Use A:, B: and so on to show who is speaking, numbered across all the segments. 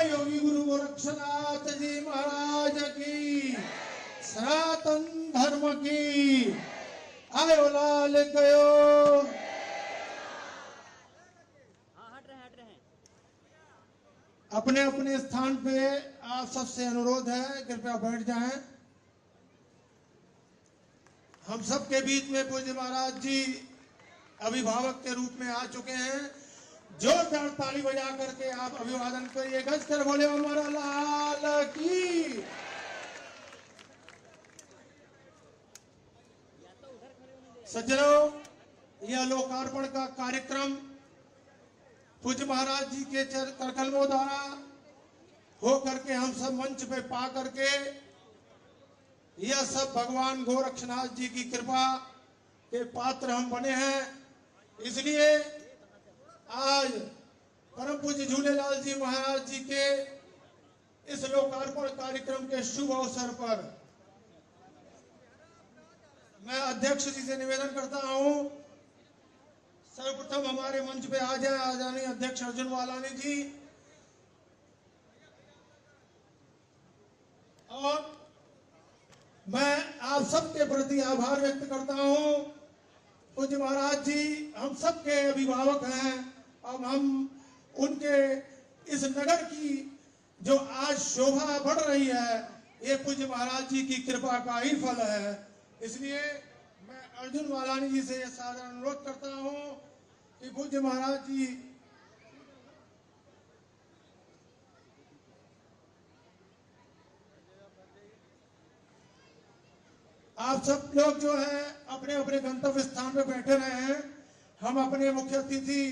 A: योगी गुरु गोरक्षनाथ जी महाराज की, सनातन धर्म की। आयो लाल गयो। अपने अपने स्थान पे आप सबसे अनुरोध है, कृपया बैठ जाएं। हम सबके बीच में पूज्य महाराज जी अभिभावक के रूप में आ चुके हैं। जोरदार ताली बजा करके आप अभिवादन करिए। गज कर बोले हमारा लाल की। सज्जनों, यह लोकार्पण का कार्यक्रम पूज्य महाराज जी के करकलमों द्वारा हो करके हम सब मंच पे पा करके यह सब भगवान गोरक्षनाथ जी की कृपा के पात्र हम बने हैं। इसलिए आज परम पूज्य झूलेलाल जी महाराज जी के इस लोकार्पण कार्यक्रम के शुभ अवसर पर मैं अध्यक्ष जी से निवेदन करता हूं, सर्वप्रथम हमारे मंच पे आ जाए आदरणीय अध्यक्ष अर्जुन वालानी जी। और मैं आप सबके प्रति आभार व्यक्त करता हूं। पूज्य महाराज जी हम सबके अभिभावक हैं। अब हम उनके इस नगर की जो आज शोभा बढ़ रही है, ये पूज्य महाराज जी की कृपा का ही फल है। इसलिए मैं अर्जुन वालानी जी से यह सादर अनुरोध करता हूं कि पूज्य महाराज जी आप सब लोग जो है अपने अपने गंतव्य स्थान पर बैठे रहे हैं। हम अपने मुख्य अतिथि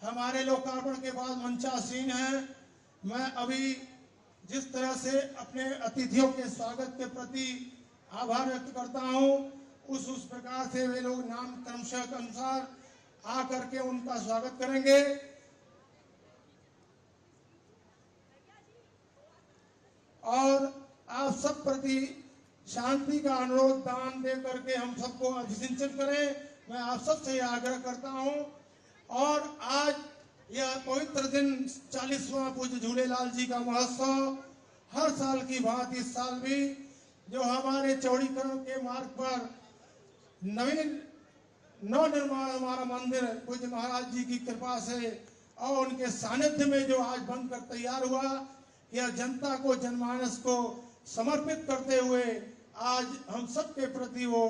A: हमारे लोकार्पण के बाद मंचासीन हैं। मैं अभी जिस तरह से अपने अतिथियों के स्वागत के प्रति आभार व्यक्त करता हूं, उस प्रकार से वे लोग नाम क्रमशः के अनुसार आकर के उनका स्वागत करेंगे। और आप सब प्रति शांति का अनुरोध दान दे करके हम सबको अभिसिंचन करें, मैं आप सबसे आग्रह करता हूं। और आज यह पवित्र दिन 40वां पूज्य झूलेलाल जी का महोत्सव, हर साल की भांति इस साल भी जो हमारे चौड़ीकरण के मार्ग पर नवनिर्माण हमारा मंदिर पूज्य महाराज जी की कृपा से और उनके सानिध्य में जो आज बनकर तैयार हुआ, यह जनता को जनमानस को समर्पित करते हुए आज हम सबके प्रति वो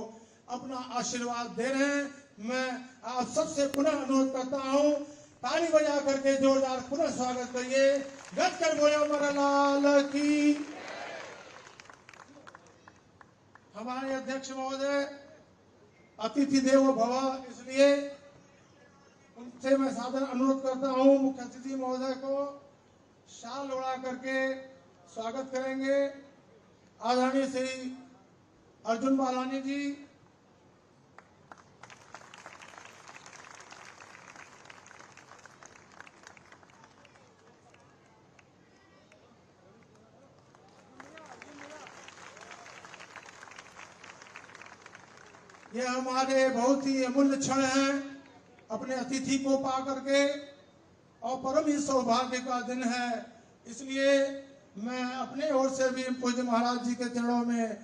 A: अपना आशीर्वाद दे रहे हैं। मैं आप सबसे पुनः अनुरोध करता हूं, ताली बजा करके जोरदार पुनः स्वागत करिए। गज कर बोले हमारा लाल की। हमारे अध्यक्ष महोदय अतिथि देवो भव, इसलिए उनसे मैं सादर अनुरोध करता हूं, मुख्य अतिथि महोदय को शाल उड़ा करके स्वागत करेंगे। आदरणीय श्री अर्जुन वालानी जी, ये हमारे बहुत ही अमूल्य क्षण हैं अपने अतिथि को पा करके, और परम ही सौभाग्य का दिन है। इसलिए मैं अपने ओर से भी पूज्य महाराज जी के चरणों में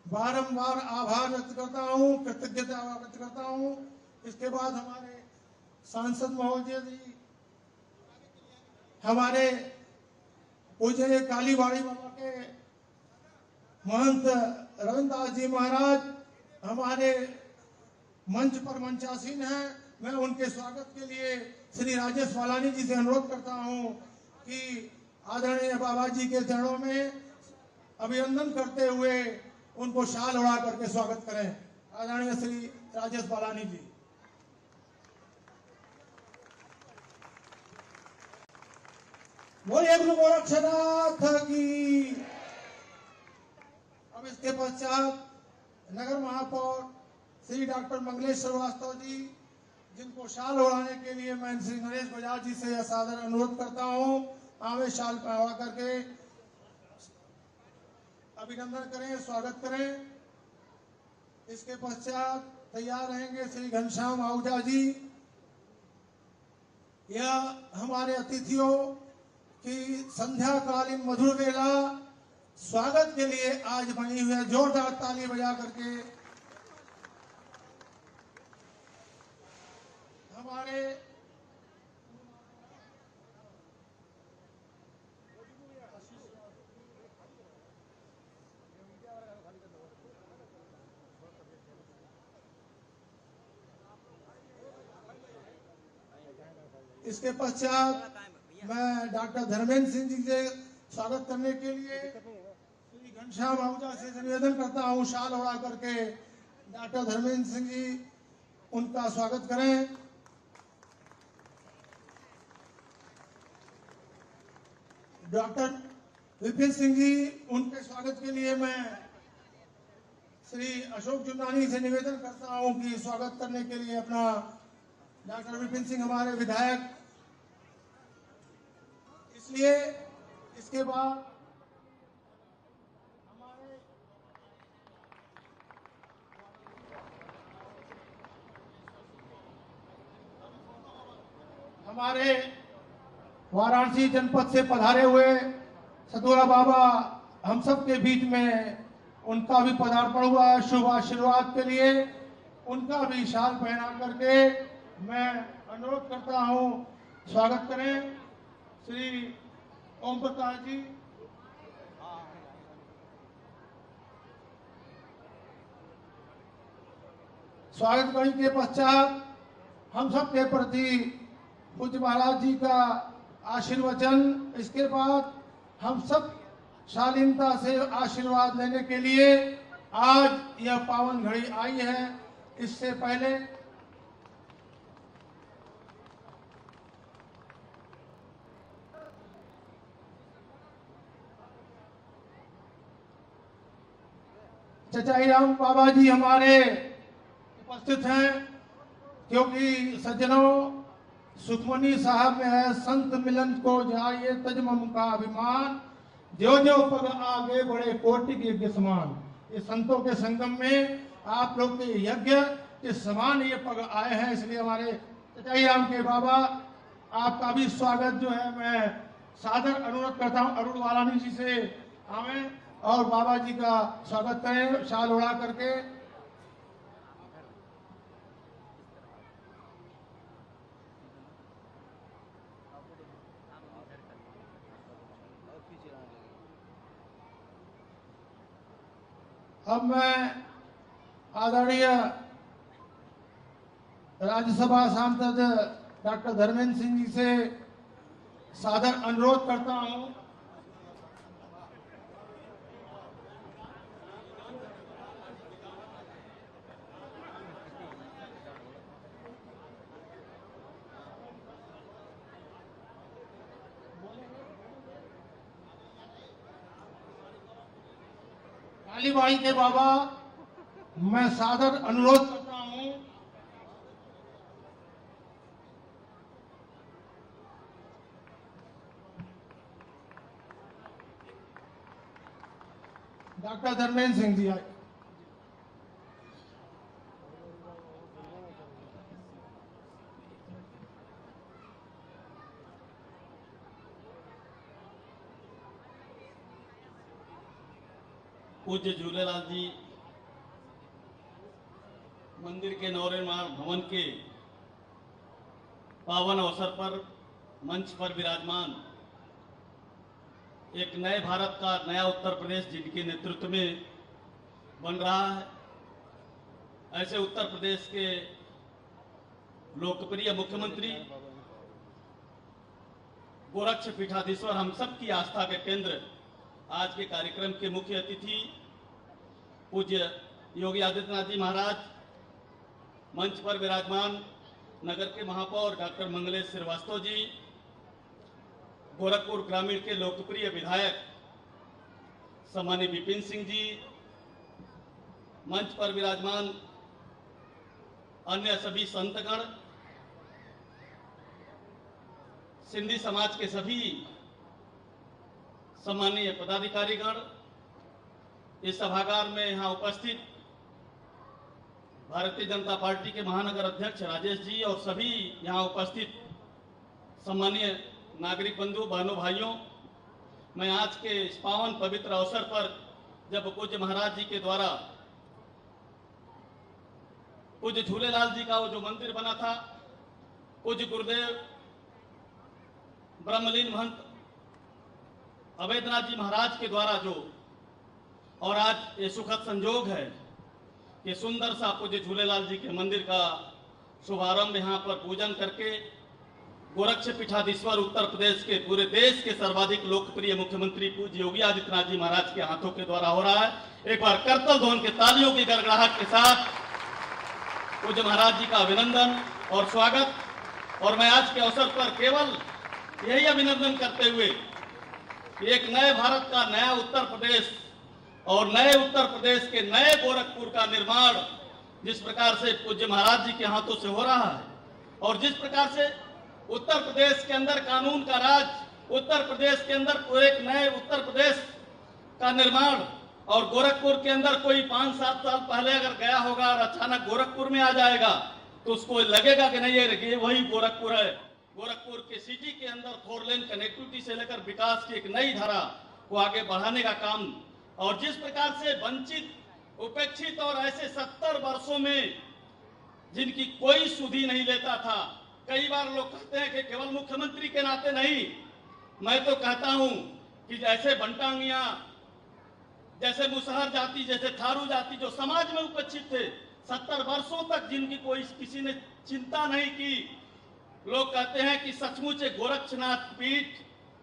A: बारंबार आभार व्यक्त करता हूँ, कृतज्ञता व्यक्त करता हूँ। इसके बाद हमारे सांसद महोदय जी, हमारे पूज्य कालीबाड़ी बाबा के महंत रविंद्रदास जी महाराज हमारे मंच पर मंचासीन हैं। मैं उनके स्वागत के लिए श्री राजेश बालानी जी से अनुरोध करता हूं कि आदरणीय बाबा जी के चरणों में अभिनंदन करते हुए उनको शाल उड़ा करके स्वागत करें। आदरणीय श्री राजेश बालानी जी। बोलिए गुरु गोरक्षनाथ की। अब इसके पश्चात नगर महापौर श्री डॉक्टर मंगलेश श्रीवास्तव जी, जिनको शाल ओढ़ाने के लिए मैं श्री नरेश बजाज जी से सादर अनुरोध करता हूं, आवे शाल पहना करके अभिनंदन करें, स्वागत करें। इसके पश्चात तैयार रहेंगे श्री घनश्याम आहूजा जी। यह हमारे अतिथियों की संध्याकालीन मधुर वेला स्वागत के लिए आज बनी हुई है। जोरदार ताली बजा करके हमारे इसके पश्चात मैं डॉक्टर धर्मेंद्र सिंह जी से स्वागत करने के लिए श्री घनश्याम आहूजा से निवेदन करता हूं, शाल ओढ़ा करके डॉक्टर धर्मेंद्र सिंह जी उनका स्वागत करें। डॉक्टर विपिन सिंह जी, उनके स्वागत के लिए मैं श्री अशोक चुन्नानी से निवेदन करता हूं कि स्वागत करने के लिए अपना डॉक्टर विपिन सिंह हमारे विधायक। इसलिए इसके बाद हमारे वाराणसी जनपद से पधारे हुए सतुरा बाबा हम सब के बीच में उनका भी पदार्पण हुआ है। शुभ आशीर्वाद के लिए उनका भी शाल पहना करके मैं अनुरोध करता हूं, स्वागत करें श्री ओम प्रकाश जी। स्वागत करने के पश्चात हम सब के प्रति पूज्य महाराज जी का आशीर्वचन। इसके बाद हम सब शालीनता से आशीर्वाद लेने के लिए आज यह पावन घड़ी आई है। इससे पहले चचाई राम बाबा जी हमारे उपस्थित हैं, क्योंकि सज्जनों सुखमनी साहब में है, संत मिलन को जाइए तज मम का अभिमान, जो जो पग आगे बड़े कोटि के यज्ञ समान। ये संतों के संगम में आप लोग के यज्ञ के समान ये पग आए हैं। इसलिए हमारे चचाई राम के बाबा आपका भी स्वागत जो है मैं सादर अनुरोध करता हूँ, अरुण वालानी जी से आवे और बाबा जी का स्वागत करें शाल उड़ा करके। अब मैं आदरणीय राज्यसभा सांसद डॉक्टर धर्मेंद्र सिंह जी से सादर अनुरोध करता हूं, कालीबाई के बाबा मैं सादर अनुरोध करता हूं डॉक्टर धर्मेंद्र सिंह जी आए।
B: पूज्य झूलेलाल जी मंदिर के नवनिर्माण भवन के पावन अवसर पर मंच पर विराजमान एक नए भारत का नया उत्तर प्रदेश जिनके नेतृत्व में बन रहा है, ऐसे उत्तर प्रदेश के लोकप्रिय मुख्यमंत्री गोरक्ष पीठाधीश्वर हम सब की आस्था के केंद्र, आज के कार्यक्रम के मुख्य अतिथि पूज्य योगी आदित्यनाथ जी महाराज, मंच पर विराजमान नगर के महापौर डॉक्टर मंगलेश श्रीवास्तव जी, गोरखपुर ग्रामीण के लोकप्रिय विधायक सम्मानीय विपिन सिंह जी, मंच पर विराजमान अन्य सभी संतगण, सिंधी समाज के सभी सम्मानीय पदाधिकारीगण, इस सभागार में यहाँ उपस्थित भारतीय जनता पार्टी के महानगर अध्यक्ष राजेश जी और सभी यहाँ उपस्थित सम्मानीय नागरिक बंधु बहनों भाइयों, मैं आज के इस पावन पवित्र अवसर पर जब पूज्य महाराज जी के द्वारा पूज्य झूलेलाल जी का वो जो मंदिर बना था, पूज्य गुरुदेव ब्रह्मलीन महंत अवैधनाथ जी महाराज के द्वारा जो, और आज ये सुखद संजोग है कि सुंदर सा पूज्य झूलेलाल जी के मंदिर का शुभारंभ यहाँ पर पूजन करके गोरक्ष पीठाधीश्वर उत्तर प्रदेश के पूरे देश के सर्वाधिक लोकप्रिय मुख्यमंत्री पूज्य योगी आदित्यनाथ जी महाराज के हाथों के द्वारा हो रहा है। एक बार करतल ध्वनि के तालियों की गड़गड़ाहट के साथ पूज्य महाराज जी का अभिनंदन और स्वागत। और मैं आज के अवसर पर केवल यही अभिनंदन करते हुए कि एक नए भारत का नया उत्तर प्रदेश और नए उत्तर प्रदेश के नए गोरखपुर का निर्माण जिस प्रकार से पूज्य महाराज जी के हाथों से हो रहा है, और जिस प्रकार से उत्तर प्रदेश के अंदर कानून का राज, उत्तर प्रदेश के अंदर एक नए उत्तर प्रदेश का निर्माण, और गोरखपुर के अंदर कोई 5-7 साल पहले अगर गया होगा और अचानक गोरखपुर में आ जाएगा तो उसको लगेगा कि नहीं ये वही गोरखपुर है। गोरखपुर के सिटी के अंदर 4 लेन कनेक्टिविटी से लेकर विकास की एक नई धारा को आगे बढ़ाने का काम, और जिस प्रकार से वंचित, उपेक्षित और ऐसे 70 वर्षों में जिनकी कोई सुधि नहीं लेता था। कई बार लोग कहते हैं कि केवल मुख्यमंत्री के नाते नहीं, मैं तो कहता हूं कि जैसे बंटांगिया, जैसे मुसहर जाति, जैसे थारू जाति जो समाज में उपेक्षित थे, 70 वर्षों तक जिनकी कोई किसी ने चिंता नहीं की। लोग कहते हैं कि सचमुच गोरक्षनाथ पीठ,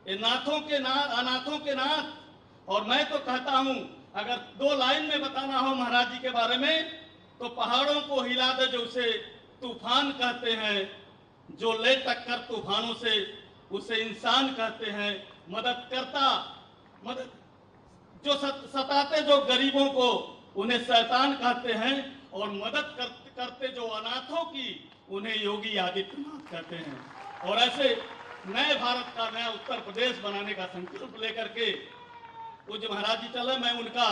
B: ये नाथों के नाथ, अनाथों के नाथ। और मैं तो कहता हूं, अगर 2 लाइन में बताना हो महाराज जी के बारे में तो पहाड़ों को हिला दे जो उसे तूफान कहते हैं, जो ले टक्कर तूफानों से उसे इंसान कहते हैं, मदद करता, मदद जो सताते जो गरीबों को उन्हें शैतान कहते हैं, और मदद करते जो अनाथों की उन्हें योगी आदित्यनाथ कहते हैं। और ऐसे नए भारत का नया उत्तर प्रदेश बनाने का संकल्प लेकर के पूज्य महाराज जी चले। मैं उनका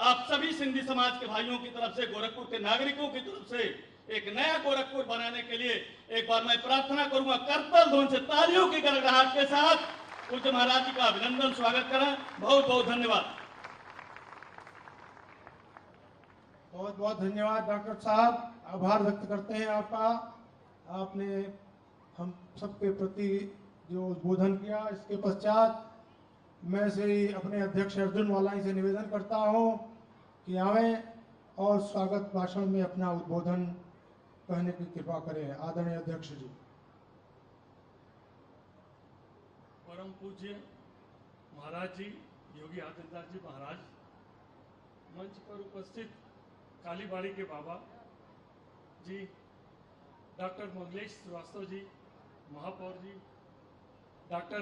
B: आप सभी सिंधी समाज के भाइयों की तरफ से, गोरखपुर के नागरिकों की तरफ से एक नया गोरखपुर बनाने के लिए एक बार मैं प्रार्थना करूंगा, करतल ध्वनि से तालियों की गड़गड़ाहट के साथ पूज्य महाराज जी का अभिनंदन स्वागत करें। बहुत बहुत धन्यवाद।
A: बहुत बहुत धन्यवाद डॉक्टर साहब, आभार व्यक्त करते हैं आपका। आपने हम सबके प्रति जो उद्बोधन किया, इसके पश्चात मैं से अपने अध्यक्ष अर्जुन वालाई से निवेदन करता हूं कि आवें और स्वागत भाषण में अपना उद्बोधन कहने की कृपा करें। आदरणीय अध्यक्ष जी।
C: परम पूज्य महाराज जी योगी आदित्यनाथ जी महाराज, मंच पर उपस्थित कालीबाड़ी के बाबा जी, डॉक्टर मंगलेश श्रीवास्तव जी महापौर जी, डॉक्टर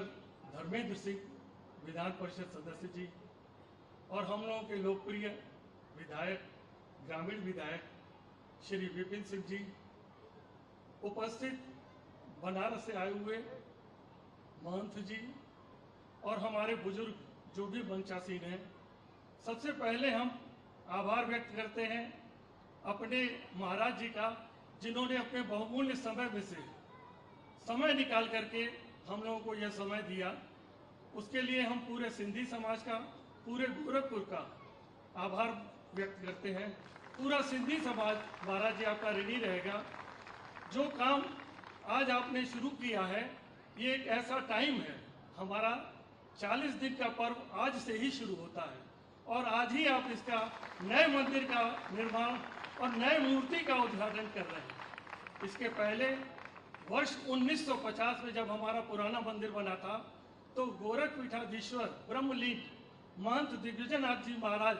C: धर्मेंद्र सिंह विधान परिषद सदस्य जी, और हम लोगों के लोकप्रिय विधायक, ग्रामीण विधायक श्री विपिन सिंह जी, उपस्थित बनारस से आए हुए महंत जी, और हमारे बुजुर्ग जो भी मंचासीन हैं। सबसे पहले हम आभार व्यक्त करते हैं अपने महाराज जी का, जिन्होंने अपने बहुमूल्य समय में से समय निकाल करके हम लोगों को यह समय दिया। उसके लिए हम पूरे सिंधी समाज का, पूरे गोरखपुर का आभार व्यक्त करते हैं। पूरा सिंधी समाज महाराज जी आपका ऋणी रहेगा। जो काम आज आपने शुरू किया है, ये एक ऐसा टाइम है, हमारा 40 दिन का पर्व आज से ही शुरू होता है, और आज ही आप इसका नए मंदिर का निर्माण और नए मूर्ति का उद्घाटन कर रहे हैं। इसके पहले वर्ष 1950 में जब हमारा पुराना मंदिर बना था तो गोरखपीठाधीश्वर ब्रह्मलीन महंत दिग्विजयनाथ जी महाराज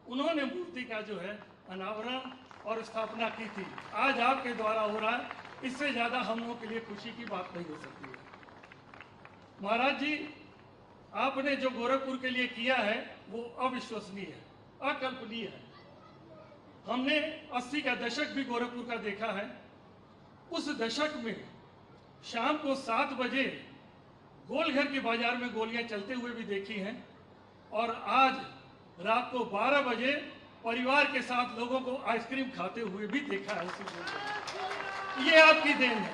C: उन्होंने मूर्ति का जो है अनावरण और स्थापना की थी। आज आपके द्वारा हो रहा है, इससे ज्यादा हम लोगों के लिए खुशी की बात नहीं हो सकती है। महाराज जी, आपने जो गोरखपुर के लिए किया है वो अविश्वसनीय है, अकल्पनीय है। हमने 80 का दशक भी गोरखपुर का देखा है। उस दशक में शाम को 7 बजे गोलघर के बाजार में गोलियां चलते हुए भी देखी हैं, और आज रात को 12 बजे परिवार के साथ लोगों को आइसक्रीम खाते हुए भी देखा है उसी गोलघर। ये आपकी देन है।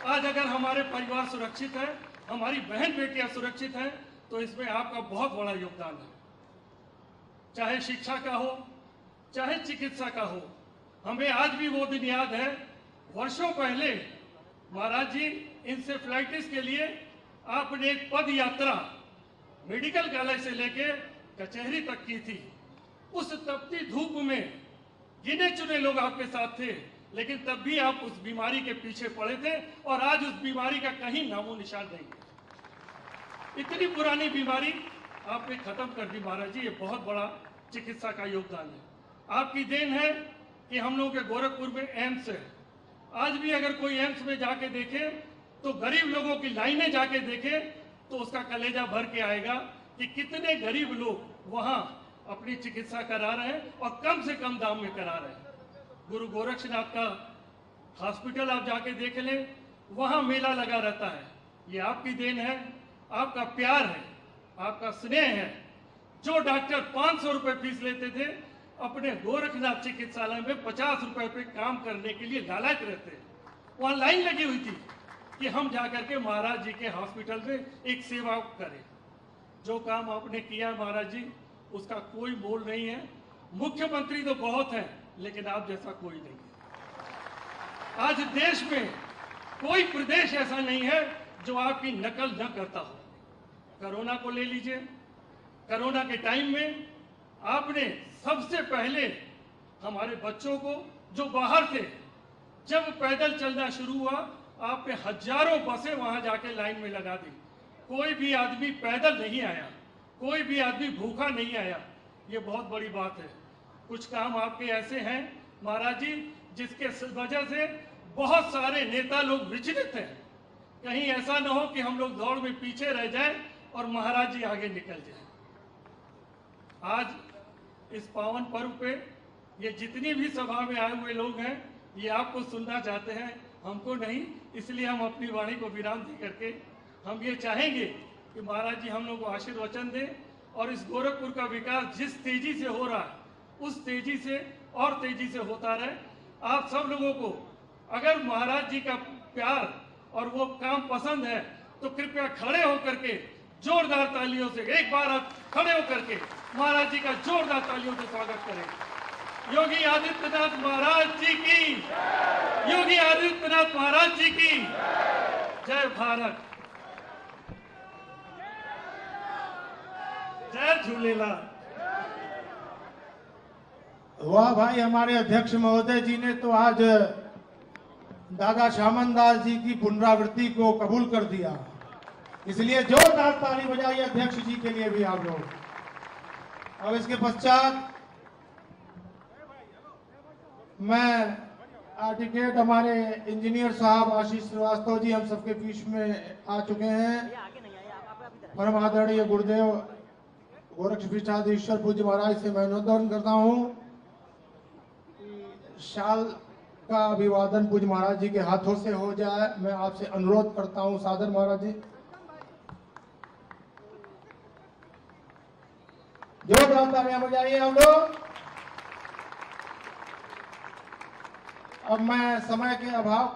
C: आज अगर हमारे परिवार सुरक्षित है, हमारी बहन बेटियां सुरक्षित हैं, तो इसमें आपका बहुत बड़ा योगदान है। चाहे शिक्षा का हो, चाहे चिकित्सा का हो, हमें आज भी वो दिन याद है। वर्षों पहले महाराज जी इंसेफ्लाइटिस के लिए आपने एक पद यात्रा मेडिकल कॉलेज से लेके कचहरी तक की थी। उस तपती धूप में गिने चुने लोग आपके साथ थे, लेकिन तब भी आप उस बीमारी के पीछे पड़े थे, और आज उस बीमारी का कहीं नामो निशान नहीं है। इतनी पुरानी बीमारी आपने खत्म कर दी महाराज जी, ये बहुत बड़ा चिकित्सा का योगदान है। आपकी देन है कि हम लोगों के गोरखपुर में एम्स है। आज भी अगर कोई एम्स में जाके देखे तो गरीब लोगों की लाइनें जाके देखे तो उसका कलेजा भर के आएगा कि कितने गरीब लोग वहां अपनी चिकित्सा करा रहे हैं और कम से कम दाम में करा रहे हैं। गुरु गोरक्षनाथ का हॉस्पिटल आप जाके देख लें, वहां मेला लगा रहता है। ये आपकी देन है, आपका प्यार है, आपका स्नेह है। जो डॉक्टर 500 रुपए फीस लेते थे, अपने गोरखनाथ चिकित्सालय में 50 रुपए पे काम करने के लिए लालायित रहते। वहां लाइन लगी हुई थी कि हम जाकर के महाराज जी के हॉस्पिटल में एक सेवा करें। जो काम आपने किया महाराज जी, उसका कोई मोल नहीं है। मुख्यमंत्री तो बहुत है, लेकिन आप जैसा कोई नहीं है। आज देश में कोई प्रदेश ऐसा नहीं है जो आपकी नकल न करता हो। कोरोना को ले लीजिए। कोरोना के टाइम में आपने सबसे पहले हमारे बच्चों को जो बाहर थे, जब पैदल चलना शुरू हुआ, आपने हजारों बसें वहां जाके लाइन में लगा दी। कोई भी आदमी पैदल नहीं आया, कोई भी आदमी भूखा नहीं आया। ये बहुत बड़ी बात है। कुछ काम आपके ऐसे हैं महाराज जी, जिसके वजह से बहुत सारे नेता लोग विचलित हैं। कहीं ऐसा न हो कि हम लोग दौड़ में पीछे रह जाएं और महाराज जी आगे निकल जाएं। आज इस पावन पर्व पे ये जितनी भी सभा में आए हुए लोग हैं, ये आपको सुनना चाहते हैं, हमको नहीं। इसलिए हम अपनी वाणी को विराम दे करके हम ये चाहेंगे कि महाराज जी हम लोग को आशीर्वचन दें, और इस गोरखपुर का विकास जिस तेजी से हो रहा है, उस तेजी से और तेजी से होता रहे। आप सब लोगों को अगर महाराज जी का प्यार और वो काम पसंद है, तो कृपया खड़े होकर के जोरदार तालियों से एक बार आप खड़े होकर के महाराज जी का जोरदार तालियों से स्वागत करें। योगी आदित्यनाथ महाराज जी की, योगी आदित्यनाथ महाराज जी की जय भारत, जय झूलेलाल।
A: वाह भाई, हमारे अध्यक्ष महोदय जी ने तो आज दादा श्यामनदास जी की पुनरावृत्ति को कबूल कर दिया, इसलिए जोरदार ताली बजाइए अध्यक्ष जी के लिए भी आप लोग। अब इसके पश्चात मैं आर्टिकेट हमारे इंजीनियर साहब आशीष श्रीवास्तव जी हम सबके बीच में आ चुके हैं। परम आदरणीय गुरुदेव गोरक्षपीठाधीश्वर पूज्य महाराज से मैं अनुरोध करता हूं कि शाल का अभिवादन पूज्य महाराज जी के हाथों से हो जाए। मैं आपसे अनुरोध करता हूं सादर महाराज जी। जोरदार तालियां बजाइए हम लोग। अब मैं समय के अभाव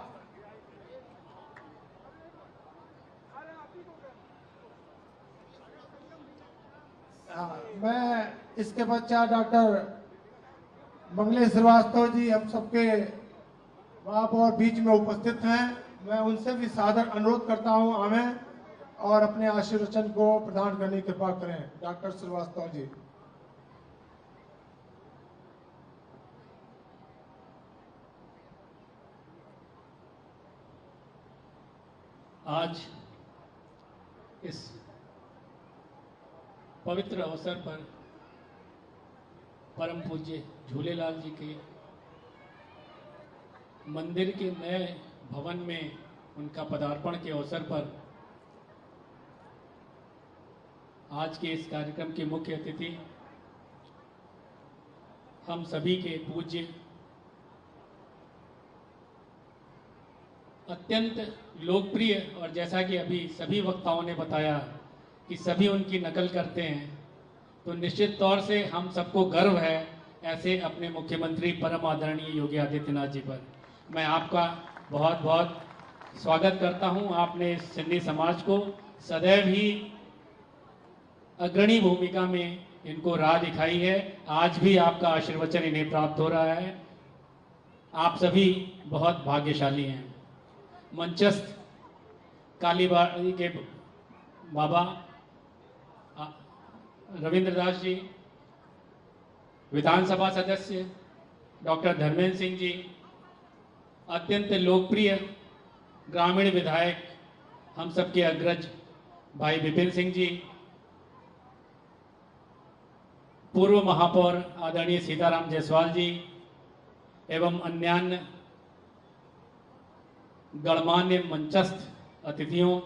A: मैं इसके पश्चात डॉक्टर मंगलेश श्रीवास्तव जी हम सबके वहां पर बीच में उपस्थित हैं, मैं उनसे भी सादर अनुरोध करता हूं हमें और अपने आशीर्वचन को प्रदान करने की कृपा करें। डॉक्टर श्रीवास्तव जी।
D: आज इस पवित्र अवसर पर परम पूज्य झूलेलाल जी के मंदिर के नए भवन में उनका पदार्पण के अवसर पर आज के इस कार्यक्रम के मुख्य अतिथि हम सभी के पूज्य अत्यंत लोकप्रिय, और जैसा कि अभी सभी वक्ताओं ने बताया कि सभी उनकी नकल करते हैं, तो निश्चित तौर से हम सबको गर्व है ऐसे अपने मुख्यमंत्री परम आदरणीय योगी आदित्यनाथ जी पर। मैं आपका बहुत बहुत स्वागत करता हूं। आपने सिंधी समाज को सदैव ही अग्रणी भूमिका में इनको राह दिखाई है। आज भी आपका आशीर्वचन इन्हें प्राप्त हो रहा है। आप सभी बहुत भाग्यशाली हैं। मंचस्थ कालीबाड़ी के बाबा रविंद्र दास जी, विधानसभा सदस्य डॉक्टर धर्मेंद्र सिंह जी, अत्यंत लोकप्रिय ग्रामीण विधायक हम सबके अग्रज भाई विपिन सिंह जी, पूर्व महापौर आदरणीय सीताराम जायसवाल जी एवं अन्य गणमान्य मंचस्थ अतिथियों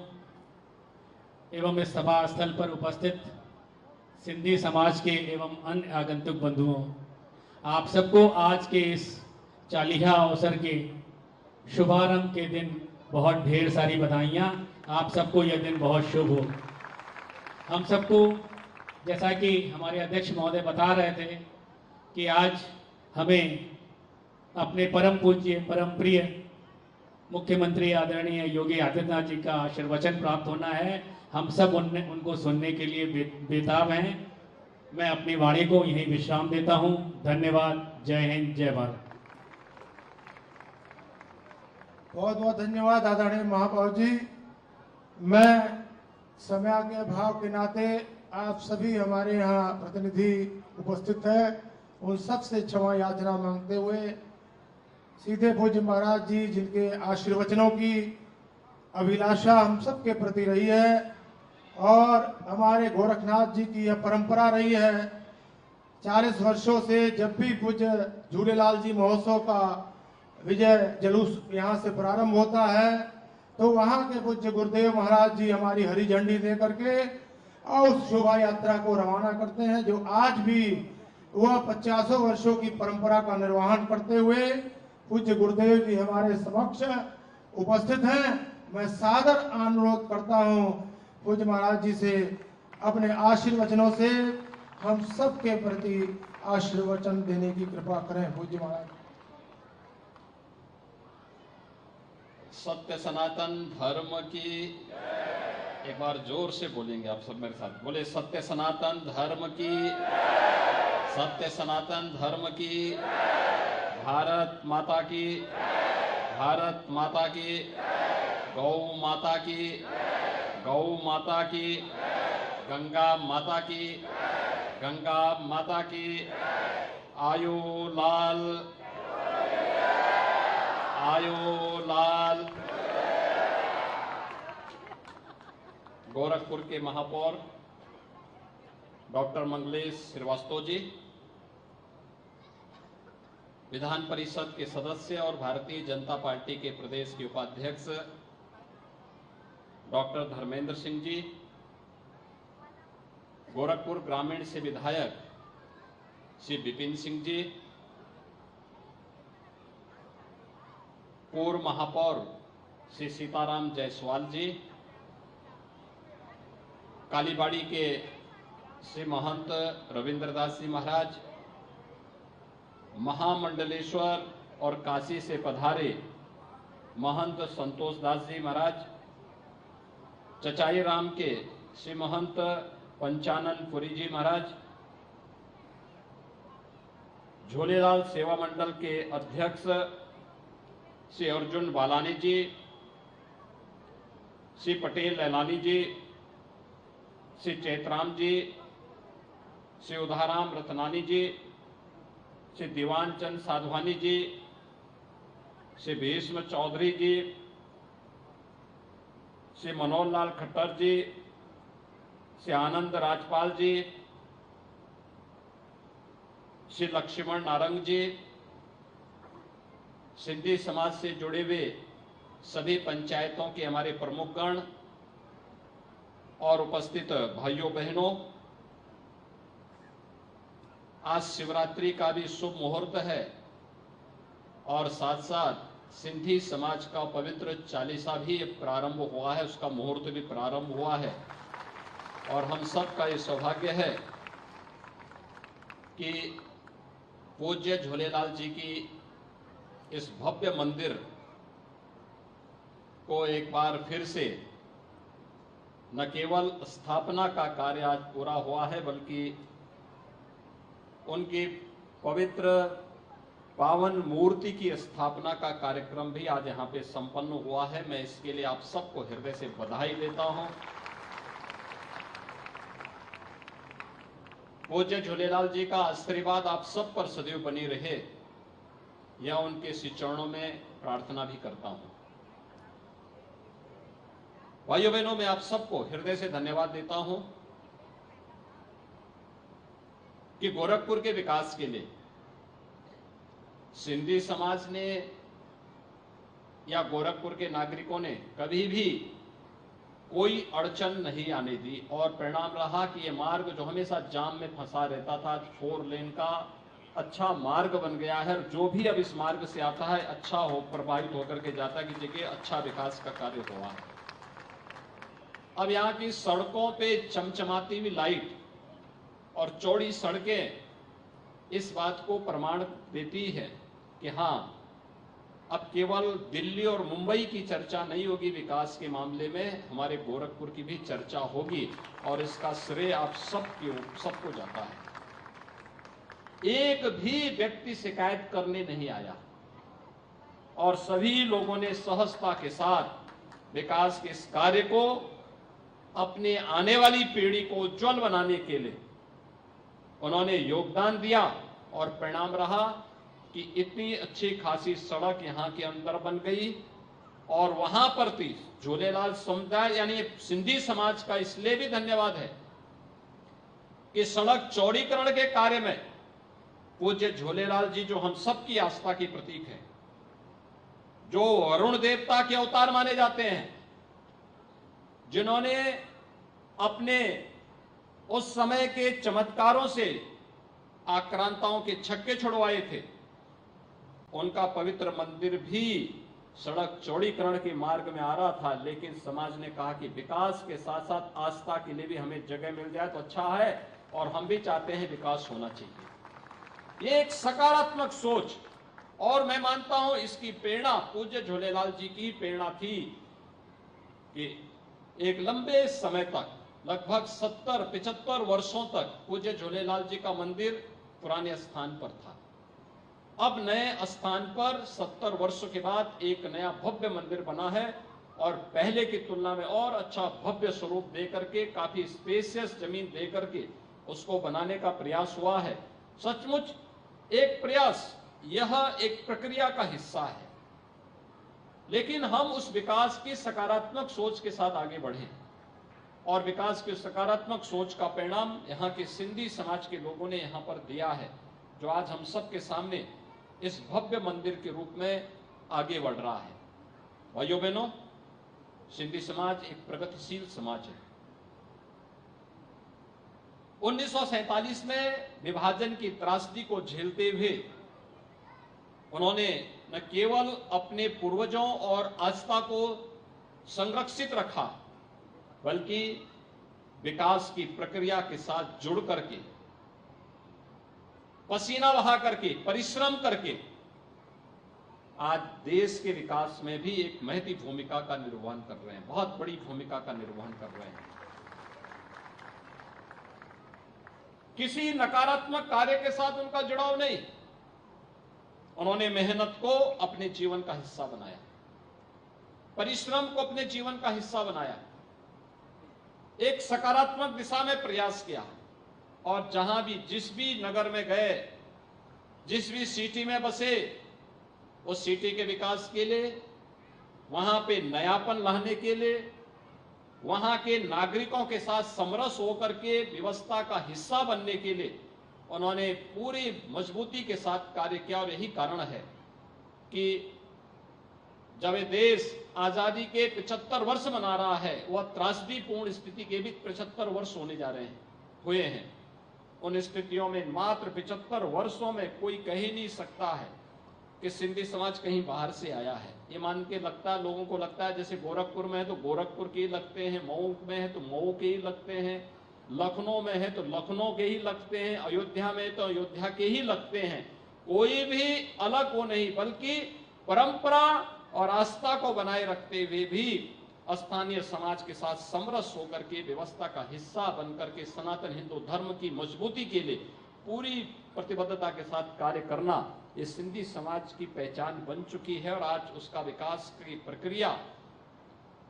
D: एवं इस सभा स्थल पर उपस्थित सिंधी समाज के एवं अन्य आगंतुक बंधुओं, आप सबको आज के इस चालीहा अवसर के शुभारंभ के दिन बहुत ढेर सारी बधाइयाँ। आप सबको यह दिन बहुत शुभ हो। हम सबको, जैसा कि हमारे अध्यक्ष महोदय बता रहे थे, कि आज हमें अपने परम पूज्य परम प्रिय मुख्यमंत्री आदरणीय योगी आदित्यनाथ जी का आशीर्वचन प्राप्त होना है। हम सब उनको सुनने के लिए बेताब हैं। मैं अपनी वाणी को यहीं विश्राम देता हूं। धन्यवाद। जय हिंद, जय भारत।
A: बहुत बहुत धन्यवाद आदरणीय महापौर जी। मैं समय के अभाव के नाते आप सभी हमारे यहाँ प्रतिनिधि उपस्थित है, उन सब से क्षमा याचना मांगते हुए सीधे पूज्य महाराज जी, जिनके आशीर्वचनों की अभिलाषा हम सब के प्रति रही है और हमारे गोरखनाथ जी की यह परंपरा रही है, 40 वर्षों से जब भी पूज्य झूलेलाल जी महोत्सव का विजय जुलूस यहाँ से प्रारंभ होता है तो वहाँ के पूज्य गुरुदेव महाराज जी हमारी हरी झंडी दे करके और उस शोभा यात्रा को रवाना करते हैं, जो आज भी वह 50 वर्षों की परंपरा का निर्वहन करते हुए पूज्य गुरुदेव जी हमारे समक्ष उपस्थित हैं। मैं सादर अनुरोध करता हूं पूज्य महाराज जी से अपने आशीर्वचनों से हम सब के प्रति आशीर्वचन देने की कृपा करें। पूज्य महाराज।
E: सत्य सनातन धर्म की, एक बार जोर से बोलेंगे आप सब मेरे साथ, बोले सत्य सनातन धर्म की, सत्य सनातन धर्म की, भारत माता की, भारत माता की, गौ माता की, गौ माता की, गंगा माता की, गंगा माता की, आयो लाल, आयो लाल। गोरखपुर के महापौर डॉक्टर मंगलेश श्रीवास्तव जी, विधान परिषद के सदस्य और भारतीय जनता पार्टी के प्रदेश के उपाध्यक्ष डॉक्टर धर्मेंद्र सिंह जी, गोरखपुर ग्रामीण से विधायक श्री विपिन सिंह जी, पूर्व महापौर श्री सीताराम जायसवाल जी, कालीबाड़ी के श्री महंत रविंद्र दास जी महाराज, महामंडलेश्वर और काशी से पधारे महंत संतोष दास जी महाराज, चचाई राम के श्री महंत पंचानन पुरी जी महाराज, झूलेलाल सेवा मंडल के अध्यक्ष श्री अर्जुन बालानी जी, श्री पटेल लैलानी जी, श्री चैतराम जी, श्री उधाराम रतनानी जी, श्री दीवान चंद साधवानी जी, श्री भीष्म चौधरी जी, श्री मनोहर लाल खट्टर जी, श्री आनंद राजपाल जी, श्री लक्ष्मण नारंग जी, सिंधी समाज से जुड़े हुए सभी पंचायतों के हमारे प्रमुखगण और उपस्थित भाइयों बहनों, आज शिवरात्रि का भी शुभ मुहूर्त है और साथ साथ सिंधी समाज का पवित्र चालीसा भी प्रारंभ हुआ है, उसका मुहूर्त भी प्रारंभ हुआ है। और हम सब का ये सौभाग्य है कि पूज्य झूलेलाल जी की इस भव्य मंदिर को एक बार फिर से न केवल स्थापना का कार्य आज पूरा हुआ है, बल्कि उनकी पवित्र पावन मूर्ति की स्थापना का कार्यक्रम भी आज यहाँ पे संपन्न हुआ है। मैं इसके लिए आप सबको हृदय से बधाई देता हूं। पूज्य झूलेलाल जी का आशीर्वाद आप सब पर सदैव बनी रहे, यह उनके श्री चरणों में प्रार्थना भी करता हूं। भाइयों बहनों, मैं आप सबको हृदय से धन्यवाद देता हूं कि गोरखपुर के विकास के लिए सिंधी समाज ने या गोरखपुर के नागरिकों ने कभी भी कोई अड़चन नहीं आने दी और परिणाम रहा कि ये मार्ग जो हमेशा जाम में फंसा रहता था, 4 लेन का अच्छा मार्ग बन गया है। जो भी अब इस मार्ग से आता है अच्छा हो प्रभावित होकर के जाता है कि जगह अच्छा विकास का कार्य हुआ है। अब यहाँ की सड़कों पे चमचमाती हुई लाइट और चौड़ी सड़कें इस बात को प्रमाण देती है कि हाँ, अब केवल दिल्ली और मुंबई की चर्चा नहीं होगी विकास के मामले में, हमारे गोरखपुर की भी चर्चा होगी और इसका श्रेय आप सबको जाता है। एक भी व्यक्ति शिकायत करने नहीं आया और सभी लोगों ने सहजता के साथ विकास के इस कार्य को अपने आने वाली पीढ़ी को उज्जवल बनाने के लिए उन्होंने योगदान दिया और परिणाम रहा कि इतनी अच्छी खासी सड़क यहाँ के अंदर बन गई। और वहां पर थी झूलेलाल समुदाय यानी सिंधी समाज का इसलिए भी धन्यवाद है कि सड़क चौड़ीकरण के कार्य में पूज्य झूलेलाल जी, जो हम सब की आस्था की प्रतीक है, जो वरुण देवता के अवतार माने जाते हैं, जिन्होंने अपने उस समय के चमत्कारों से आक्रांताओं के छक्के छुड़वाए थे, उनका पवित्र मंदिर भी सड़क चौड़ीकरण के मार्ग में आ रहा था। लेकिन समाज ने कहा कि विकास के साथ साथ आस्था के लिए भी हमें जगह मिल जाए तो अच्छा है और हम भी चाहते हैं विकास होना चाहिए। ये एक सकारात्मक सोच, और मैं मानता हूं इसकी प्रेरणा पूज्य झूलेलाल जी की प्रेरणा थी कि एक लंबे समय तक, लगभग 70-75 वर्षों तक पूज्य झूलेलाल जी का मंदिर पुराने स्थान पर था। अब नए स्थान पर 70 वर्षों के बाद एक नया भव्य मंदिर बना है और पहले की तुलना में और अच्छा भव्य स्वरूप दे करके, काफी स्पेशियस जमीन दे करके उसको बनाने का प्रयास हुआ है। सचमुच एक प्रयास, यह एक प्रक्रिया का हिस्सा है, लेकिन हम उस विकास की सकारात्मक सोच के साथ आगे बढ़े और विकास की सकारात्मक सोच का परिणाम यहाँ के सिंधी समाज के लोगों ने यहाँ पर दिया है, जो आज हम सब के सामने इस भव्य मंदिर के रूप में आगे बढ़ रहा है। भाइयों बहनों, सिंधी समाज एक प्रगतिशील समाज है। 1947 में विभाजन की त्रासदी को झेलते हुए उन्होंने न केवल अपने पूर्वजों और आस्था को संरक्षित रखा, बल्कि विकास की प्रक्रिया के साथ जुड़ करके, पसीना बहा करके, परिश्रम करके आज देश के विकास में भी एक महती भूमिका का निर्वहन कर रहे हैं, बहुत बड़ी भूमिका का निर्वहन कर रहे हैं। किसी नकारात्मक कार्य के साथ उनका जुड़ाव नहीं, उन्होंने मेहनत को अपने जीवन का हिस्सा बनाया, परिश्रम को अपने जीवन का हिस्सा बनाया, एक सकारात्मक दिशा में प्रयास किया और जहां भी, जिस भी नगर में गए, जिस भी सिटी में बसे, उस सिटी के विकास के लिए, वहां पे नयापन लाने के लिए, वहां के नागरिकों के साथ समरस होकर के व्यवस्था का हिस्सा बनने के लिए उन्होंने पूरी मजबूती के साथ कार्य किया। और यही कारण है कि जब ये देश आजादी के 75 वर्ष मना रहा है, वह त्रासदीपूर्ण स्थिति के भी 75 वर्ष होने जा रहे हुए हैं। उन स्थितियों में मात्र 75 वर्षों में कोई कह ही नहीं सकता है कि सिंधी समाज कहीं बाहर से आया है। ये मान के लगता है, लोगों को लगता है जैसे गोरखपुर में है तो गोरखपुर के ही लगते हैं, मऊ में है तो मऊ के ही लगते हैं, लखनऊ में है तो लखनऊ के ही लगते हैं, अयोध्या में है तो अयोध्या के ही लगते हैं। कोई भी अलग वो नहीं, बल्कि परंपरा और आस्था को बनाए रखते हुए भी स्थानीय समाज के साथ समरस होकर के व्यवस्था का हिस्सा बनकर के सनातन हिंदू धर्म की मजबूती के लिए पूरी प्रतिबद्धता के साथ कार्य करना ये सिंधी समाज की पहचान बन चुकी है। और आज उसका विकास की प्रक्रिया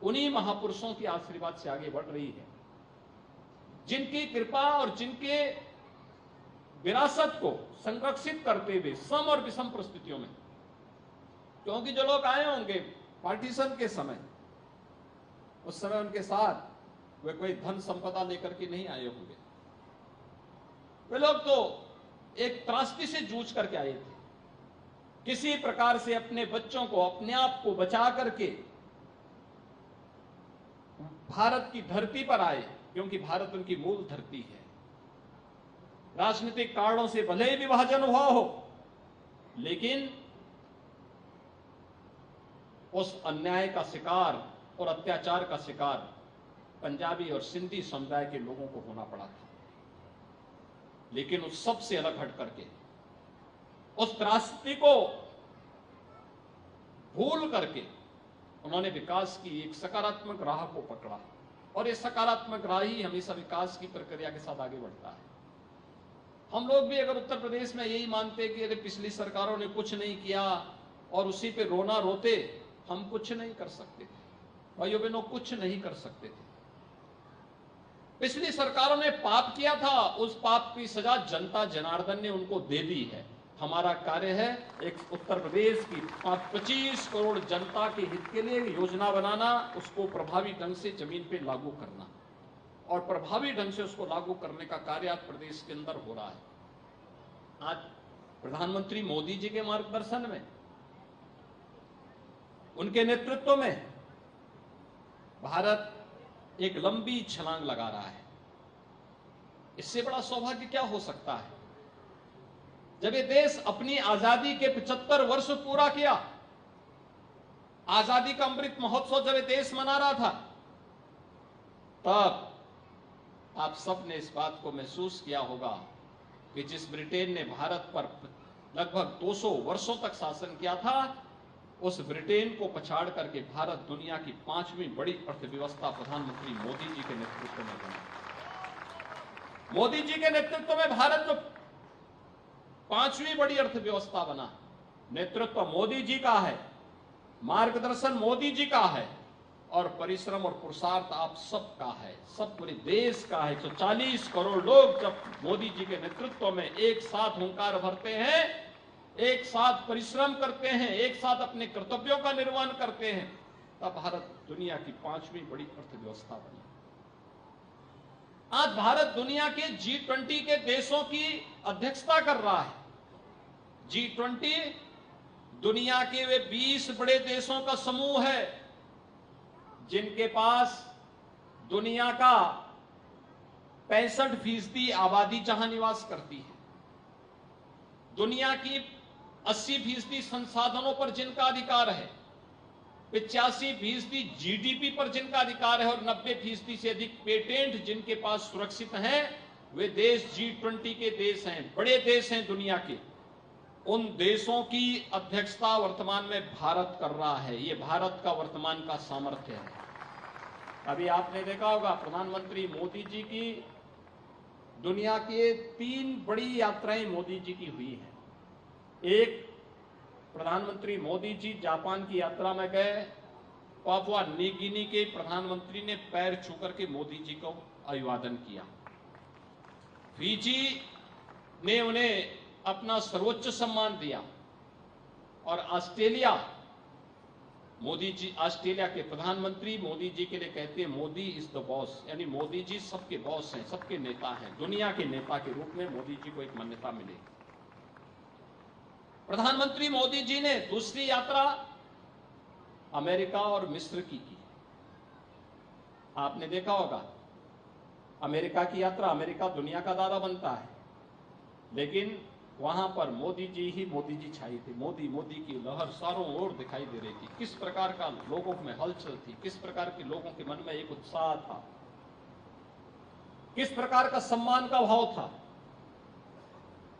E: उन्हीं महापुरुषों के आशीर्वाद से आगे बढ़ रही है, जिनकी कृपा और जिनके विरासत को संरक्षित करते हुए सम और विषम परिस्थितियों में, क्योंकि जो लोग आए होंगे पार्टीशन के समय, उस समय उनके साथ वे कोई धन संपदा लेकर के नहीं आए होंगे। वे लोग तो एक त्रासदी से जूझ करके आए थे, किसी प्रकार से अपने बच्चों को, अपने आप को बचा करके भारत की धरती पर आए, क्योंकि भारत उनकी मूल धरती है। राजनीतिक कारणों से भले ही विभाजन हुआ हो, लेकिन उस अन्याय का शिकार और अत्याचार का शिकार पंजाबी और सिंधी समुदाय के लोगों को होना पड़ा था। लेकिन उस सब से अलग हट करके, उस त्रासदी को भूल करके उन्होंने विकास की एक सकारात्मक राह को पकड़ा, और ये सकारात्मक राह ही हमेशा विकास की प्रक्रिया के साथ आगे बढ़ता है। हम लोग भी अगर उत्तर प्रदेश में यही मानते कि अरे पिछली सरकारों ने कुछ नहीं किया और उसी पे रोना रोते, हम कुछ नहीं कर सकते थे भाइयों बहनों, कुछ नहीं कर सकते थे। पिछली सरकारों ने पाप किया था, उस पाप की सजा जनता जनार्दन ने उनको दे दी है। हमारा कार्य है एक उत्तर प्रदेश की 25 करोड़ जनता के हित के लिए योजना बनाना, उसको प्रभावी ढंग से जमीन पे लागू करना, और प्रभावी ढंग से उसको लागू करने का कार्य आज प्रदेश के अंदर हो रहा है। आज प्रधानमंत्री मोदी जी के मार्गदर्शन में, उनके नेतृत्व में भारत एक लंबी छलांग लगा रहा है। इससे बड़ा सौभाग्य क्या हो सकता है? जब ये देश अपनी आजादी के 75 वर्ष पूरा किया, आजादी का अमृत महोत्सव जब ये देश मना रहा था, तब आप सब ने इस बात को महसूस किया होगा कि जिस ब्रिटेन ने भारत पर लगभग 200 वर्षों तक शासन किया था, उस ब्रिटेन को पछाड़ करके भारत दुनिया की 5वीं बड़ी अर्थव्यवस्था प्रधानमंत्री मोदी जी के नेतृत्व में बना। मोदी जी के नेतृत्व में भारत जो 5वीं बड़ी अर्थव्यवस्था बना, नेतृत्व मोदी जी का है, मार्गदर्शन मोदी जी का है, और परिश्रम और पुरुषार्थ आप सबका है, सब पूरे देश का है। 140 करोड़ लोग जब मोदी जी के नेतृत्व में एक साथ हुंकार भरते हैं, एक साथ परिश्रम करते हैं, एक साथ अपने कर्तव्यों का निर्वहन करते हैं, तब भारत दुनिया की 5वीं बड़ी अर्थव्यवस्था बनी। आज भारत दुनिया के G20 के देशों की अध्यक्षता कर रहा है। G20 दुनिया के वे 20 बड़े देशों का समूह है जिनके पास दुनिया का 65% आबादी जहां निवास करती है, दुनिया की 80% संसाधनों पर जिनका अधिकार है, 85% जीडीपी पर जिनका अधिकार है, और 90% से अधिक पेटेंट जिनके पास सुरक्षित हैं, वे देश G20 के देश हैं, बड़े देश हैं दुनिया के। उन देशों की अध्यक्षता वर्तमान में भारत कर रहा है। ये भारत का वर्तमान का सामर्थ्य है। अभी आपने देखा होगा प्रधानमंत्री मोदी जी की दुनिया की 3 बड़ी यात्राएं मोदी जी की हुई हैं। एक, प्रधानमंत्री मोदी जी जापान की यात्रा में गए, पापुआ न्यू गिनी के प्रधानमंत्री ने पैर छू करके मोदी जी को अभिवादन किया। फिजी ने उन्हें अपना सर्वोच्च सम्मान दिया, और ऑस्ट्रेलिया मोदी जी ऑस्ट्रेलिया के प्रधानमंत्री मोदी जी के लिए कहते हैं मोदी इज द बॉस, यानी मोदी जी सबके बॉस हैं, सबके नेता हैं। दुनिया के नेता के रूप में मोदी जी को एक मान्यता मिलेगी। प्रधानमंत्री मोदी जी ने दूसरी यात्रा अमेरिका और मिस्र की। आपने देखा होगा अमेरिका की यात्रा, अमेरिका दुनिया का दादा बनता है, लेकिन वहां पर मोदी जी छाई थे। मोदी मोदी की लहर चारों ओर दिखाई दे रही थी। किस प्रकार का लोगों में हलचल थी, किस प्रकार के लोगों के मन में एक उत्साह था, किस प्रकार का सम्मान का भाव था।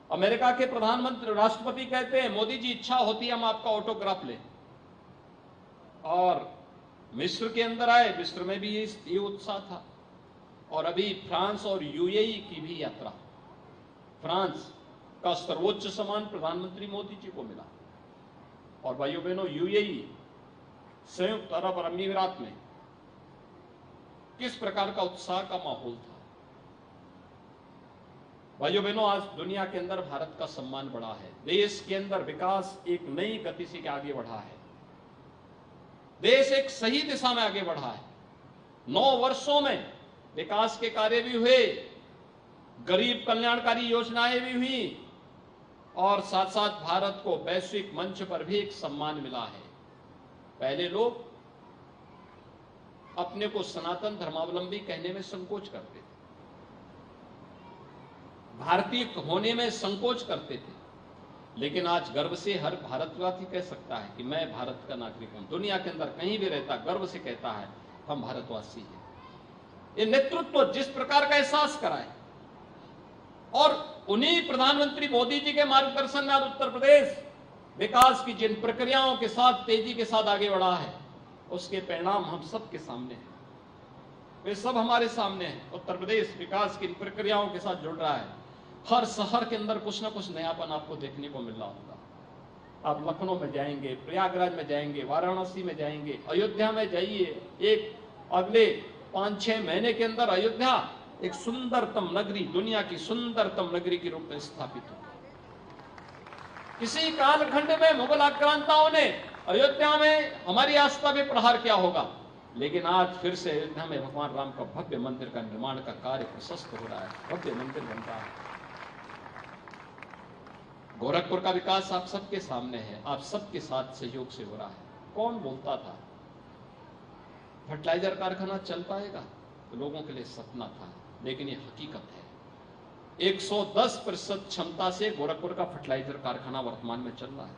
E: अमेरिका के प्रधानमंत्री राष्ट्रपति कहते हैं मोदी जी इच्छा होती है हम आपका ऑटोग्राफ लें। और मिस्र के अंदर आए, मिस्र में भी ये उत्साह था। और अभी फ्रांस और यूएई की भी यात्रा, फ्रांस का सर्वोच्च सम्मान प्रधानमंत्री मोदी जी को मिला। और भाइयों बहनों, यूएई संयुक्त अरब अमीरात में किस प्रकार का उत्साह का माहौल था। भाइयों बहनों, आज दुनिया के अंदर भारत का सम्मान बढ़ा है। देश के अंदर विकास एक नई गति से आगे बढ़ा है। देश एक सही दिशा में आगे बढ़ा है। 9 वर्षों में विकास के कार्य भी हुए, गरीब कल्याणकारी योजनाएं भी हुई, और साथ साथ भारत को वैश्विक मंच पर भी एक सम्मान मिला है। पहले लोग अपने को सनातन धर्मावलंबी कहने में संकोच करते थे, भारतीय होने में संकोच करते थे, लेकिन आज गर्व से हर भारतवासी कह सकता है कि मैं भारत का नागरिक हूं। दुनिया के अंदर कहीं भी रहता गर्व से कहता है हम भारतवासी हैं। ये नेतृत्व जिस प्रकार का एहसास कराए, और उन्हीं प्रधानमंत्री मोदी जी के मार्गदर्शन में आज उत्तर प्रदेश विकास की जिन प्रक्रियाओं के साथ तेजी के साथ आगे बढ़ा है, उसके परिणाम हम सबके सामने हैं। वे सब हमारे सामने हैं। उत्तर प्रदेश विकास की प्रक्रियाओं के साथ जुड़ रहा है। हर शहर के अंदर कुछ ना कुछ नयापन आपको देखने को मिल रहा होगा। आप लखनऊ में जाएंगे, प्रयागराज में जाएंगे, वाराणसी में जाएंगे, अयोध्या में जाइए। एक अगले 5-6 महीने के अंदर अयोध्या एक सुंदरतम नगरी, दुनिया की सुंदरतम नगरी के रूप में स्थापित होगी। किसी कालखंड में मुगल आक्रांताओं ने अयोध्या में हमारी आस्था में प्रहार किया होगा, लेकिन आज फिर से अयोध्या में भगवान राम का भव्य मंदिर का निर्माण का कार्य प्रशस्त हो रहा है, भव्य मंदिर बन रहा है। गोरखपुर का विकास आप सबके सामने है, आप सबके साथ सहयोग से हो रहा है। कौन बोलता था फर्टिलाइजर कारखाना चल पाएगा? तो लोगों के लिए सपना था, लेकिन ये हकीकत है। 110% क्षमता से गोरखपुर का फर्टिलाइजर कारखाना वर्तमान में चल रहा है।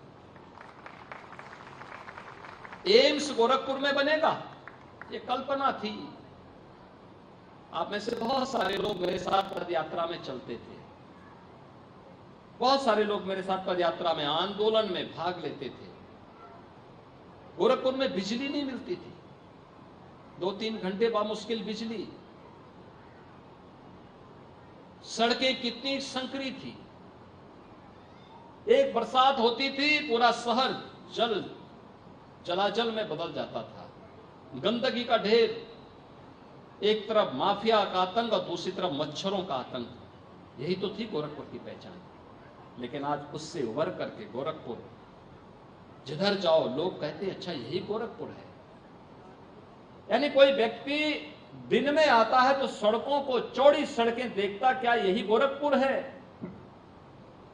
E: एम्स गोरखपुर में बनेगा, ये कल्पना थी। आप में से बहुत सारे लोग मेरे साथ पद यात्रा में चलते थे, बहुत सारे लोग मेरे साथ पद यात्रा में आंदोलन में भाग लेते थे। गोरखपुर में बिजली नहीं मिलती थी, 2-3 घंटे बामुश्किल बिजली। सड़कें कितनी संकरी थी, एक बरसात होती थी पूरा शहर जलाजल में बदल जाता था। गंदगी का ढेर, एक तरफ माफिया का आतंक और दूसरी तरफ मच्छरों का आतंक। यही तो थी गोरखपुर की पहचान। लेकिन आज उससे उभर करके गोरखपुर, जिधर जाओ लोग कहते हैं अच्छा यही गोरखपुर है। यानी कोई व्यक्ति दिन में आता है तो सड़कों को, चौड़ी सड़कें देखता, क्या यही गोरखपुर है?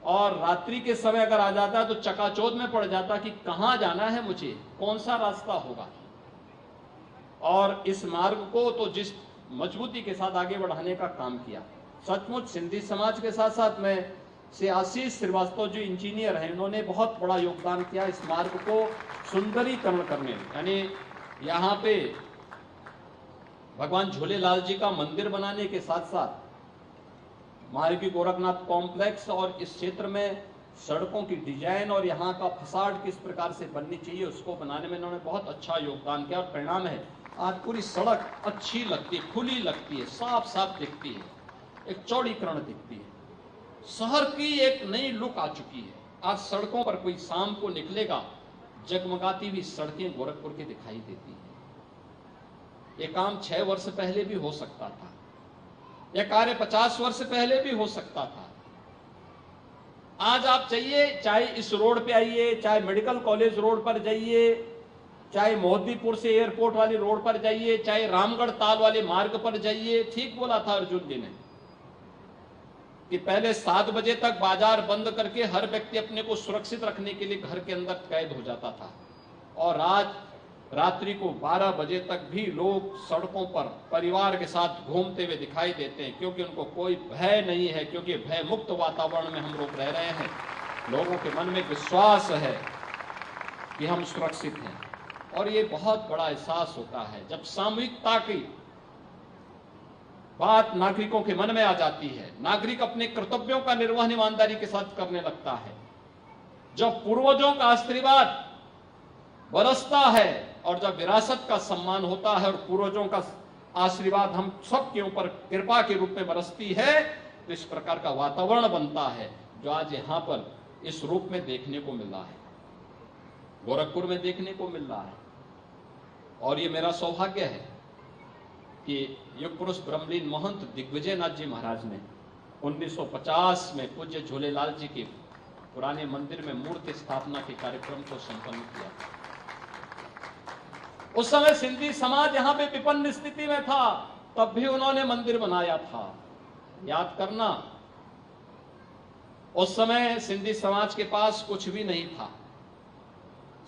E: और रात्रि के समय अगर आ जाता है तो चकाचौंध में पड़ जाता कि कहां जाना है मुझे, कौन सा रास्ता होगा। और इस मार्ग को तो जिस मजबूती के साथ आगे बढ़ाने का काम किया, सचमुच सिंधी समाज के साथ साथ में से आशीष श्रीवास्तव जो इंजीनियर हैं, उन्होंने बहुत बड़ा योगदान किया इस मार्ग को सुंदरीकरण करने में। यानी यहाँ पे भगवान झूलेलाल जी का मंदिर बनाने के साथ साथ महायोगी गोरखनाथ कॉम्प्लेक्स और इस क्षेत्र में सड़कों की डिजाइन और यहाँ का फसाड किस प्रकार से बननी चाहिए उसको बनाने में इन्होंने बहुत अच्छा योगदान किया। और परिणाम है आज पूरी सड़क अच्छी लगती है, खुली लगती है, साफ साफ दिखती है, एक चौड़ीकरण दिखती है, शहर की एक नई लुक आ चुकी है। आज सड़कों पर कोई शाम को निकलेगा, जगमगाती हुई सड़कें गोरखपुर की दिखाई देती है। ये काम 6 वर्ष पहले भी हो सकता था, यह कार्य 50 वर्ष पहले भी हो सकता था। आज आप चाहिए, चाहे इस रोड पे आइए, चाहे मेडिकल कॉलेज रोड पर जाइए, चाहे मोदीपुर से एयरपोर्ट वाली रोड पर जाइए, चाहे रामगढ़ ताल वाले मार्ग पर जाइए। ठीक बोला था अर्जुन जी ने कि पहले 7 बजे तक बाजार बंद करके हर व्यक्ति अपने को सुरक्षित रखने के लिए घर के अंदर कैद हो जाता था, और आज रात्रि को 12 बजे तक भी लोग सड़कों पर परिवार के साथ घूमते हुए दिखाई देते हैं, क्योंकि उनको कोई भय नहीं है, क्योंकि भय मुक्त वातावरण में हम लोग रह रहे हैं। लोगों के मन में विश्वास है कि हम सुरक्षित हैं, और ये बहुत बड़ा एहसास होता है जब सामूहिकता की बात नागरिकों के मन में आ जाती है। नागरिक अपने कर्तव्यों का निर्वहन ईमानदारी के साथ करने लगता है। जब पूर्वजों का आशीर्वाद बरसता है और जब विरासत का सम्मान होता है और पूर्वजों का आशीर्वाद हम सबके ऊपर कृपा के रूप में बरसती है, तो इस प्रकार का वातावरण बनता है जो आज यहां पर इस रूप में देखने को मिल रहा है, गोरखपुर में देखने को मिल रहा है। और ये मेरा सौभाग्य है कि युग पुरुष ब्रह्मलीन महंत दिग्विजय नाथ जी महाराज ने 1950 में पूज्य झूलेलाल जी के पुराने मंदिर में मूर्ति स्थापना के कार्यक्रम को संपन्न किया। उस समय सिंधी समाज यहां पे विपन्न स्थिति में था, तब भी उन्होंने मंदिर बनाया था। याद करना, उस समय सिंधी समाज के पास कुछ भी नहीं था,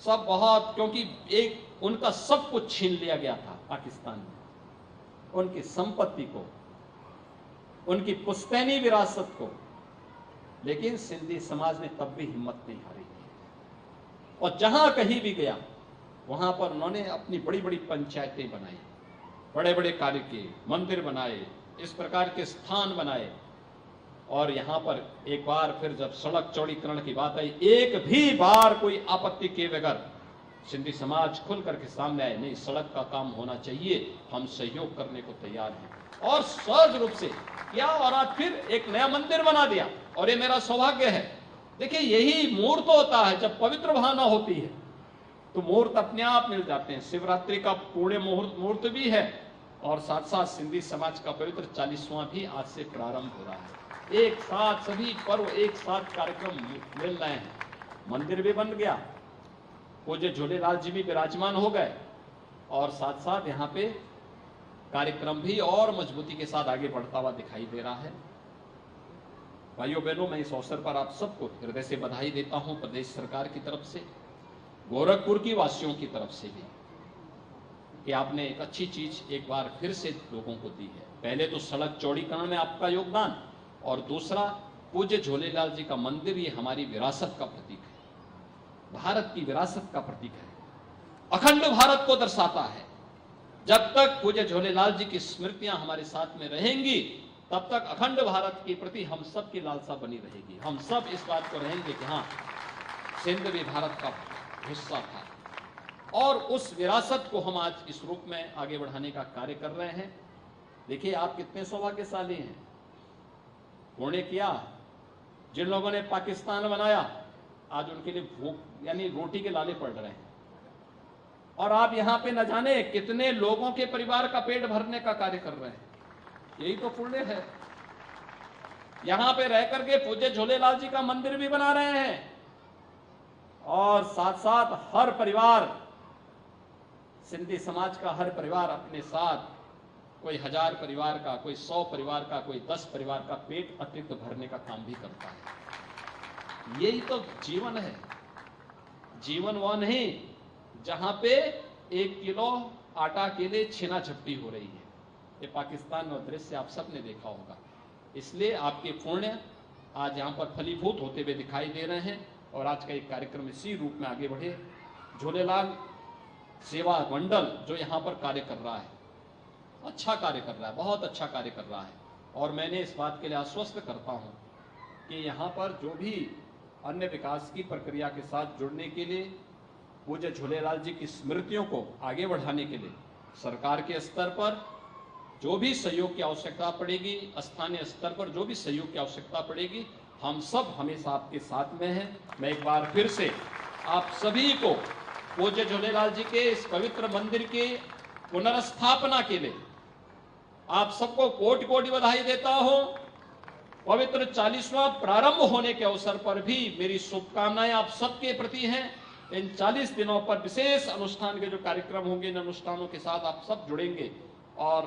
E: सब बहुत, क्योंकि एक उनका सब कुछ छीन लिया गया था पाकिस्तान में, उनकी संपत्ति को, उनकी पुश्तैनी विरासत को, लेकिन सिंधी समाज ने तब भी हिम्मत नहीं हारी, और जहां कहीं भी गया वहां पर उन्होंने अपनी बड़ी बड़ी पंचायतें बनाई, बड़े बड़े कार्य किए, मंदिर बनाए, इस प्रकार के स्थान बनाए। और यहां पर एक बार फिर जब सड़क चौड़ीकरण की बात आई, एक भी बार कोई आपत्ति के बगैर सिंधी समाज खुल करके सामने आए, नहीं सड़क का काम होना चाहिए, हम सहयोग करने को तैयार हैं, और सहज रूप से किया, और आज फिर एक नया मंदिर बना दिया। और ये मेरा सौभाग्य है। देखिए, यही मुहूर्त होता है जब पवित्र भावना होती है तो मुहूर्त अपने आप मिल जाते हैं। शिवरात्रि का पुण्य मुहूर्त भी है, और साथ साथ सिंधी समाज का पवित्र 40वां भी आज से प्रारंभ हो रहा है। एक साथ सभी पर्व, एक साथ कार्यक्रम मिल रहे हैं। मंदिर भी बन गया, पूज्य झूलेलाल जी भी विराजमान हो गए, और साथ साथ यहाँ पे कार्यक्रम भी और मजबूती के साथ आगे बढ़ता हुआ दिखाई दे रहा है। भाइयों बहनों, मैं इस अवसर पर आप सबको हृदय से बधाई देता हूं, प्रदेश सरकार की तरफ से, गोरखपुर की वासियों की तरफ से भी, कि आपने एक अच्छी चीज एक बार फिर से लोगों को दी है। पहले तो सड़क चौड़ीकरण में आपका योगदान, और दूसरा पूज्य झूलेलाल जी का मंदिर, ये हमारी विरासत का प्रतीक है, भारत की विरासत का प्रतीक है, अखंड भारत को दर्शाता है। जब तक पूज्य झूलेलाल जी की स्मृतियां हमारे साथ में रहेंगी, तब तक अखंड भारत के प्रति हम सब की लालसा बनी रहेगी। हम सब इस बात को रहेंगे कि हाँ, सिंध भी भारत का हिस्सा था, और उस विरासत को हम आज इस रूप में आगे बढ़ाने का कार्य कर रहे हैं। देखिए, आप कितने सौभाग्यशाली हैं, पुण्य किया। जिन लोगों ने पाकिस्तान बनाया, आज उनके लिए भूख यानी रोटी के लाले पड़ रहे हैं, और आप यहां पे न जाने कितने लोगों के परिवार का पेट भरने का कार्य कर रहे हैं। यही तो पुण्य है। यहां पे रह करके पूज्य झूलेलाल जी का मंदिर भी बना रहे हैं, और साथ साथ हर परिवार, सिंधी समाज का हर परिवार अपने साथ, कोई 1000 परिवार का, कोई 100 परिवार का, कोई 10 परिवार का पेट अतिरिक्त भरने का काम भी करता है। यही तो जीवन है। जीवन वह नहीं जहां पे 1 किलो आटा के लिए छीना झपटी हो रही है। ये पाकिस्तान में दृश्य आप सबने देखा होगा। इसलिए आपके पुण्य आज यहाँ पर फलीभूत होते हुए दिखाई दे रहे हैं, और आज का एक कार्यक्रम इसी रूप में आगे बढ़े। झूलेलाल सेवा मंडल जो यहाँ पर कार्य कर रहा है, अच्छा कार्य कर रहा है, बहुत अच्छा कार्य कर रहा है, और मैंने इस बात के लिए आश्वस्त करता हूँ कि यहाँ पर जो भी अन्य विकास की प्रक्रिया के साथ जुड़ने के लिए, पूज्य झूलेलाल जी की स्मृतियों को आगे बढ़ाने के लिए सरकार के स्तर पर जो भी सहयोग की आवश्यकता पड़ेगी, स्थानीय स्तर पर जो भी सहयोग की आवश्यकता पड़ेगी, हम सब हमेशा आपके साथ में हैं। मैं एक बार फिर से आप सभी को पूज्य झूलेलाल जी के इस पवित्र मंदिर के पुनर्स्थापना के लिए आप सबको कोटि कोटि बधाई देता हूं। पवित्र 40वां प्रारंभ होने के अवसर पर भी मेरी शुभकामनाएं आप सबके प्रति हैं। इन 40 दिनों पर विशेष अनुष्ठान के जो कार्यक्रम होंगे, इन अनुष्ठानों के साथ आप सब जुड़ेंगे और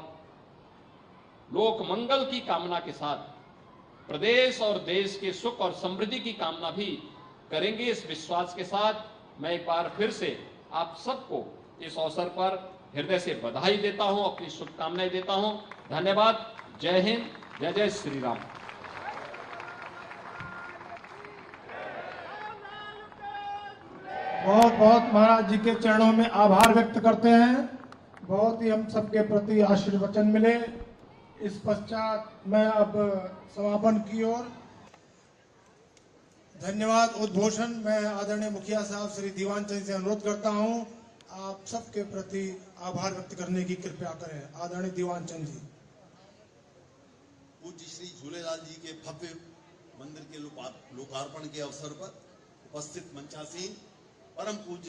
E: लोक मंगल की कामना के साथ प्रदेश और देश के सुख और समृद्धि की कामना भी करेंगे। इस विश्वास के साथ मैं एक बार फिर से आप सबको इस अवसर पर हृदय से बधाई देता हूं, अपनी शुभकामनाएं देता हूं। धन्यवाद। जय हिंद, जय जय श्री राम।
A: बहुत बहुत महाराज जी के चरणों में आभार व्यक्त करते हैं। बहुत ही हम सबके प्रति आशीर्वचन मिले। इस पश्चात मैं अब समापन की ओर धन्यवाद उद्घोषण मैं आदरणीय मुखिया साहब श्री दीवान चंद से अनुरोध करता हूं, आप सबके प्रति आभार व्यक्त करने की कृपया करें। आदरणीय दीवान चंद जी।
F: पूज्य श्री झूलेलाल जी के भव्य मंदिर के लोकार्पण के अवसर पर उपस्थित मंचासीन परम पूज्य